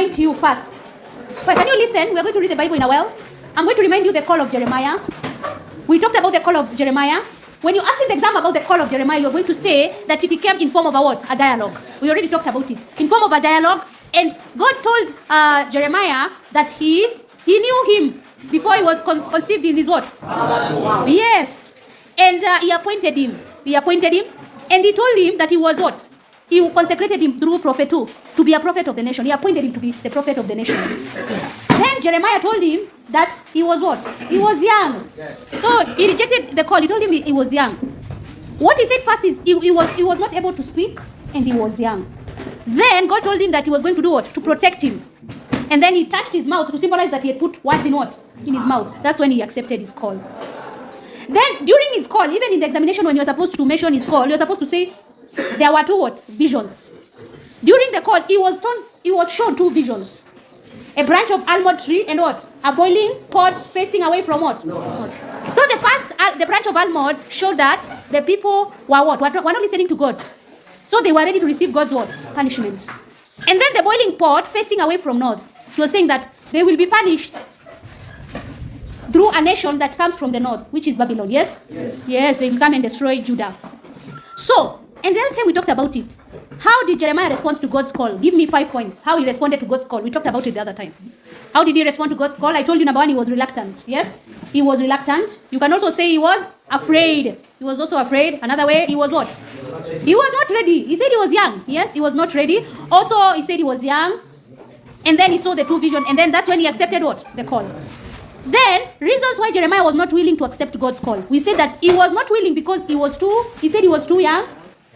remind you first. But can you listen? We're going to read the Bible in a while. I'm going to remind you the call of Jeremiah. We talked about the call of Jeremiah. When you ask in the exam about the call of Jeremiah, you're going to say that it came in form of a what? A dialogue. We already talked about it. In form of a dialogue. And God told Jeremiah that he knew him before he was conceived in his what? Yes. And he appointed him. And he told him that he was what? He consecrated him through prophet too, to be a prophet of the nation. He appointed him to be the prophet of the nation. Then Jeremiah told him that he was what? He was young. So he rejected the call. He told him he was young. What he said first is he was not able to speak and he was young. Then God told him that he was going to do what? To protect him. And then he touched his mouth to symbolize that he had put words in what? In his mouth. That's when he accepted his call. Then during his call, even in the examination when you're supposed to mention his call, you're supposed to say there were two what? Visions. During the call, he was shown two visions. A branch of almond tree and what? A boiling pot facing away from what? So the first, the branch of almond showed that the people were what? Were not listening to God. So they were ready to receive God's what? Punishment. And then the boiling pot facing away from north. It was saying that they will be punished through a nation that comes from the north, which is Babylon. Yes? Yes, they will come and destroy Judah. So, and the other time we talked about it. How did Jeremiah respond to God's call? Give me 5 points. How he responded to God's call. We talked about it the other time. How did he respond to God's call? I told you number one, he was reluctant. Yes? He was reluctant. You can also say he was afraid. He was also afraid. Another way, he was what? He was not ready. He said he was young. Yes, he was not ready. Also, he said he was young. And then he saw the two visions. And then that's when he accepted what? The call. Then, reasons why Jeremiah was not willing to accept God's call. We said that he was not willing because he said he was too young.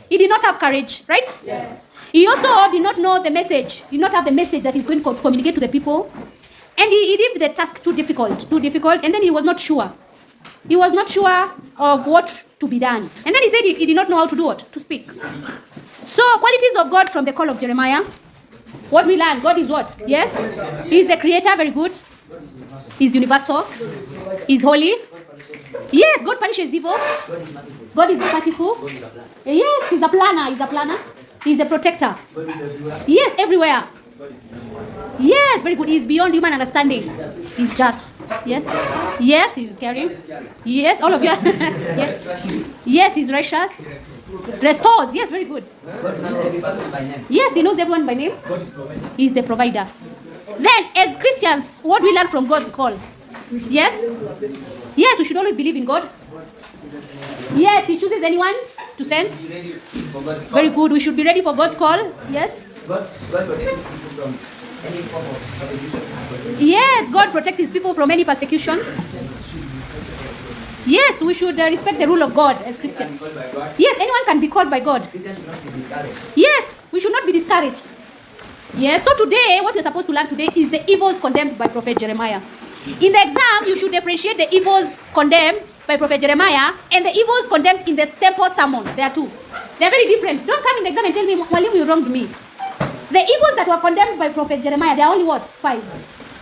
He did not have courage, right? Yes. He also did not know the message. He did not have the message that he's going to communicate to the people. And he deemed the task too difficult. And then he was not sure. He was not sure of what to be done. And then he said he did not know how to do what? To speak. So, qualities of God from the call of Jeremiah. What we learn, God is what? Yes? He is the creator, very good. He's universal. He's holy. Yes, God punishes evil. God is merciful. Yes, he's a planner. He's a protector. Yes, everywhere. Yes, very good. He's beyond human understanding. He's just. Yes. Yes, he's caring. Yes, all of you. Yes. Yes, he's righteous. Restores. Yes, very good. Yes, he knows everyone by name. He's the provider. Then, as Christians, what we learn from God's call? Yes? Yes, we should always believe in God. Yes, he chooses anyone to send. Very good. We should be ready for God's call. Yes? God protects people from any form of persecution. Yes, God protects his people from any persecution. Yes, we should respect the rule of God as Christians. Yes, anyone can be called by God. Christians should not be discouraged. Yes, we should not be discouraged. Yes, so today, what we're supposed to learn today is the evils condemned by Prophet Jeremiah. In the exam, you should differentiate the evils condemned by Prophet Jeremiah and the evils condemned in the temple sermon. There are two. They're very different. Don't come in the exam and tell me, Walim, you wronged me. The evils that were condemned by Prophet Jeremiah, there are only what? 5.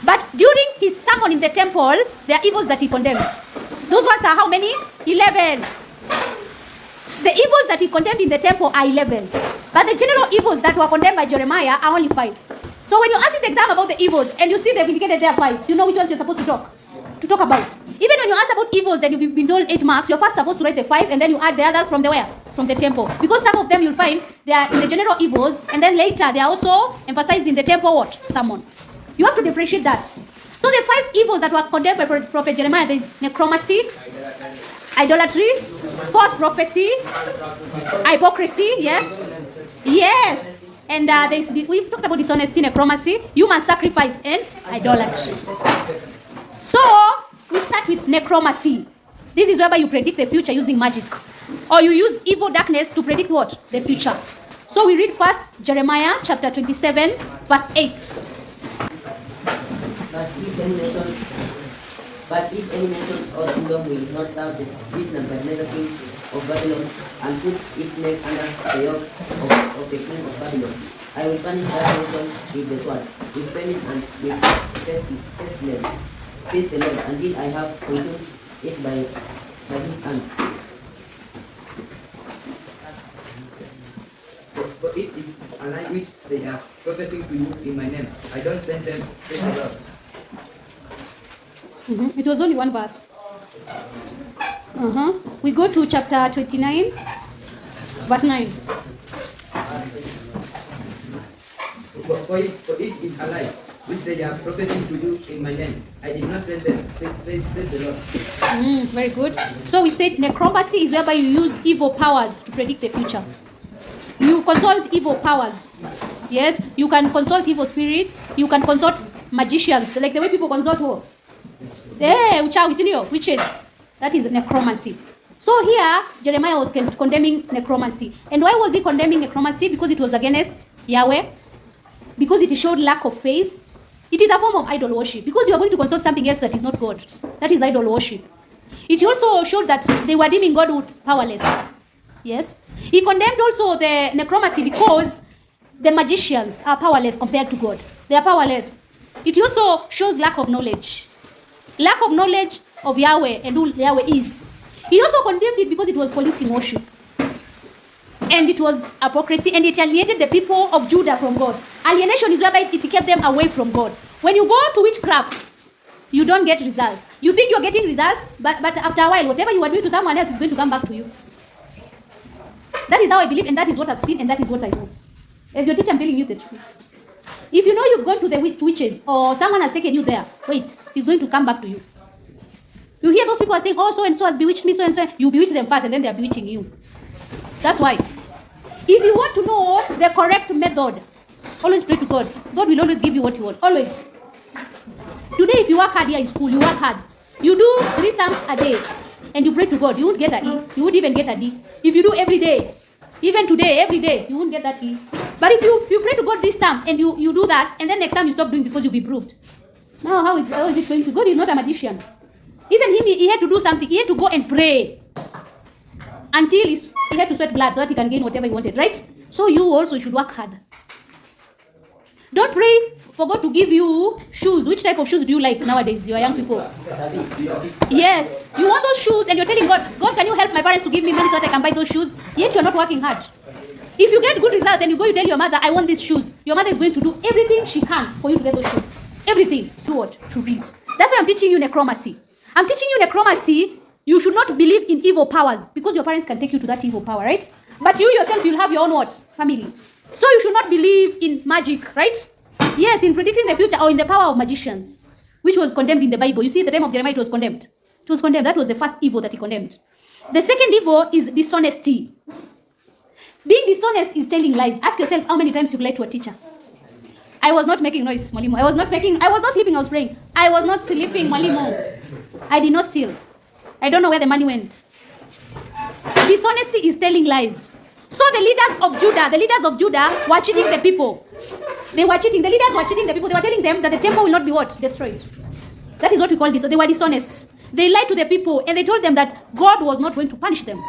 But during his sermon in the temple, there are evils that he condemned. Those ones are how many? 11. The evils that he condemned in the temple are 11. But the general evils that were condemned by Jeremiah are only 5. So when you ask in the exam about the evils, and you see they've indicated there 5, you know which ones you're supposed to talk about. Even when you ask about evils and you've been told 8 marks, you're first supposed to write the 5, and then you add the others from the where? From the temple. Because some of them you'll find they are in the general evils, and then later they are also emphasized in the temple what? Sermon. You have to differentiate that. So the 5 evils that were condemned by Prophet Jeremiah, there is necromancy, idolatry, false prophecy, hypocrisy, yes? Yes. And we've talked about dishonesty, necromancy, human sacrifice, and idolatry. So, we start with necromancy. This is whereby you predict the future using magic. Or you use evil darkness to predict what? The future. So we read first Jeremiah chapter 27, verse 8. But if any nation or kingdom will not serve this Nebuchadnezzar king of Babylon and put its neck under the yoke of the king of Babylon, I will punish that nation with the sword, with famine, and with pestilence, says the Lord, until I have consumed it by his hand. For it is aligned with which they are professing to you in my name. I don't send them, says the Lord. It was only one verse. We go to chapter 29, verse 9. For it is a lie, which they are professing to you in my name. I did not send them, says the Lord. Very good. So we said necromancy is whereby you use evil powers to predict the future. You consult evil powers. Yes, you can consult evil spirits. You can consult magicians, like the way people consult what? Uchawi, sindio? Witches. That is necromancy. So here, Jeremiah was condemning necromancy. And why was he condemning necromancy? Because it was against Yahweh. Because it showed lack of faith. It is a form of idol worship. Because you are going to consult something else that is not God. That is idol worship. It also showed that they were deeming God powerless. Yes. He condemned also the necromancy because the magicians are powerless compared to God. They are powerless. It also shows lack of knowledge. Lack of knowledge of Yahweh and who Yahweh is. He also condemned it because it was polluting worship. And it was hypocrisy, and it alienated the people of Judah from God. Alienation is whereby it kept them away from God. When you go to witchcraft, you don't get results. You think you're getting results, but after a while, whatever you are doing to someone else is going to come back to you. That is how I believe, and that is what I've seen, and that is what I know. As your teacher, I'm telling you the truth. If you know you've gone to the witches, or someone has taken you there, wait, he's going to come back to you. You hear those people are saying, oh, so and so has bewitched me, so and so. You bewitch them first, and then they are bewitching you. That's why. If you want to know the correct method, always pray to God. God will always give you what you want. Always. Today, if you work hard here in school, you work hard. You do 3 psalms a day, and you pray to God, you won't get an E. You won't even get a D. If you do every day, even today, every day, you won't get that E. But if you pray to God this time, and you do that, and then next time you stop doing because you've improved. Now, how is it going to? God is not a magician. Even him, he had to do something. He had to go and pray until he had to sweat blood so that he can gain whatever he wanted, right? So you also should work hard. Don't pray for God to give you shoes. Which type of shoes do you like nowadays, you young people? Yes. You want those shoes and you're telling God, God, can you help my parents to give me money so that I can buy those shoes? Yet you're not working hard. If you get good results and you tell your mother, I want these shoes, your mother is going to do everything she can for you to get those shoes. Everything. Do what? To read. That's why I'm teaching you necromancy. I'm teaching you necromancy. You should not believe in evil powers because your parents can take you to that evil power, right? But you yourself, you'll have your own what? Family. So you should not believe in magic, right? Yes, in predicting the future or in the power of magicians, which was condemned in the Bible. You see, at the time of Jeremiah, it was condemned. It was condemned. That was the first evil that he condemned. The second evil is dishonesty. Being dishonest is telling lies. Ask yourself how many times you've lied to a teacher. I was not making noise, Mwalimu. I was not sleeping, I was praying. I was not sleeping, Mwalimu. I did not steal. I don't know where the money went. Dishonesty is telling lies. So the leaders of Judah were cheating the people. They were cheating. The leaders were cheating the people. They were telling them that the temple will not be what? Destroyed. That is what we call this. So they were dishonest. They lied to the people and they told them that God was not going to punish them.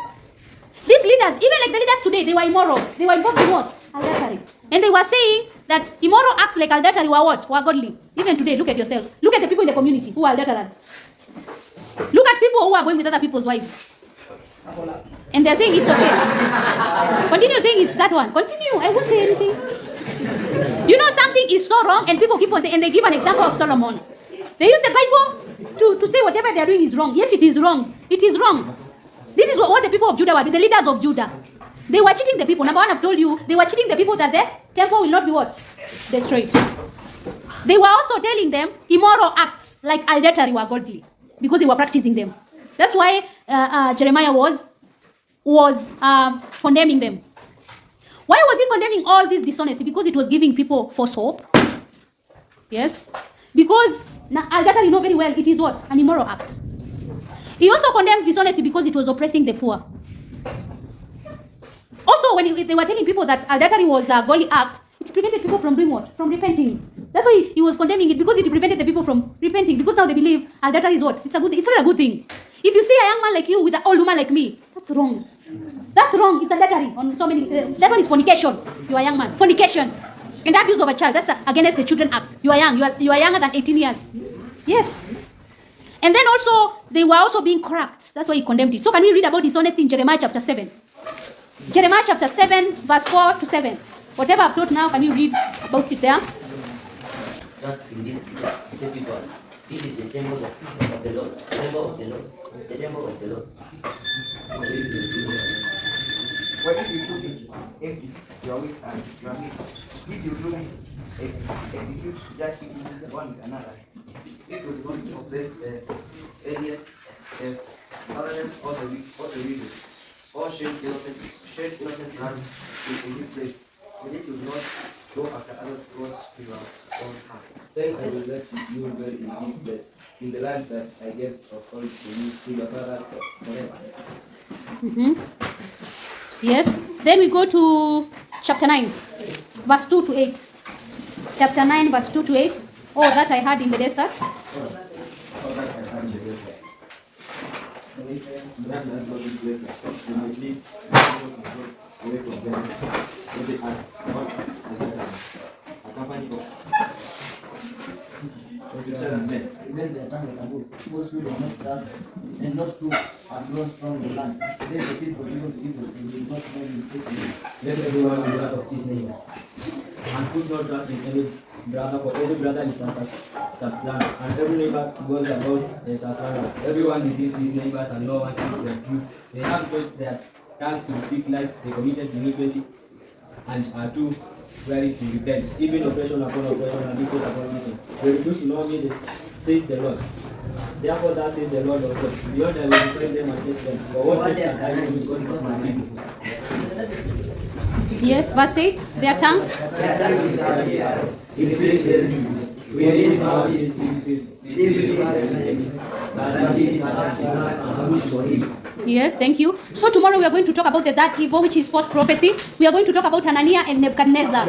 These leaders, even like the leaders today, they were immoral. They were involved in what? Adultery. And they were saying that immoral acts like adultery were what? Were godly. Even today, look at yourself. Look at the people in the community who are adulterers. Look at people who are going with other people's wives. And they're saying it's okay. Continue saying it's that one. Continue. I won't say anything. You know something is so wrong and people keep on saying, and they give an example of Solomon. They use the Bible to say whatever they are doing is wrong. Yet it is wrong. It is wrong. This is what the people of Judah were, the leaders of Judah. They were cheating the people. Number one, I've told you, they were cheating the people that the temple will not be what? Destroyed. They were also telling them immoral acts like adultery were godly because they were practicing them. That's why Jeremiah was condemning them. Why was he condemning all this dishonesty? Because it was giving people false hope. Yes. Because adultery, you know very well, it is what? An immoral act. He also condemned dishonesty because it was oppressing the poor. Also, when they were telling people that adultery was a godly act, it prevented people from doing what? From repenting. That's why he was condemning it, because it prevented the people from repenting. Because now they believe adultery is what? It's a good thing. It's not a good thing. If you see a young man like you with an old woman like me, that's wrong. That's wrong. It's adultery on so many. That one is fornication. You are a young man. Fornication. And abuse of a child. That's against the Children Act. You are young. You are younger than 18 years. Yes. And then also, they were also being corrupt. That's why he condemned it. So can we read about dishonesty in Jeremiah chapter 7? Jeremiah chapter 7, verse 4 to 7. Whatever I've taught now, can you read about it there? Just in this specific words. This is the temple of the Lord. Temple of the Lord. The temple of the Lord. What if you do it empty? Your ways and your means. If you do execute justice one with another, it was going to oppress the alien, the violence or the weak, or the widow, or shed innocent blood in this place. But it will not go after other gods to your own heart. Then I will let you dwell in this place, in the land that I gave of all to you, to your fathers forever. Yes. Then we go to chapter 9, verse 2 to 8. Chapter 9, verse 2 to 8. Oh, that I had in the desert. Grant us Lord this blessing, we might live away from them, so they are not a company of Christians men. When their tongue will abode, those who do not trust and not true has grown strong in the land. They proceed from evil to evil and will not know the truth. Let everyone be that of his neighbor, and put no trust in any brother, for every brother is a supplanter, and every neighbor goes about as a supplanter. Everyone deceives his neighbors, and no one speaks the truth. They have taught their tongues to speak lies, they committed iniquity, and are too weary to repent. Even oppression upon oppression, and visit upon visit. They refuse to know me, says the Lord. Therefore, that is the Lord of God. Beyond I will defend them and chase them. For what else can I do because of my people? Yes, verse 8. Their tongue. Yes, thank you. So tomorrow we are going to talk about the third evil, which is false prophecy. We are going to talk about Hananiah and Nebuchadnezzar.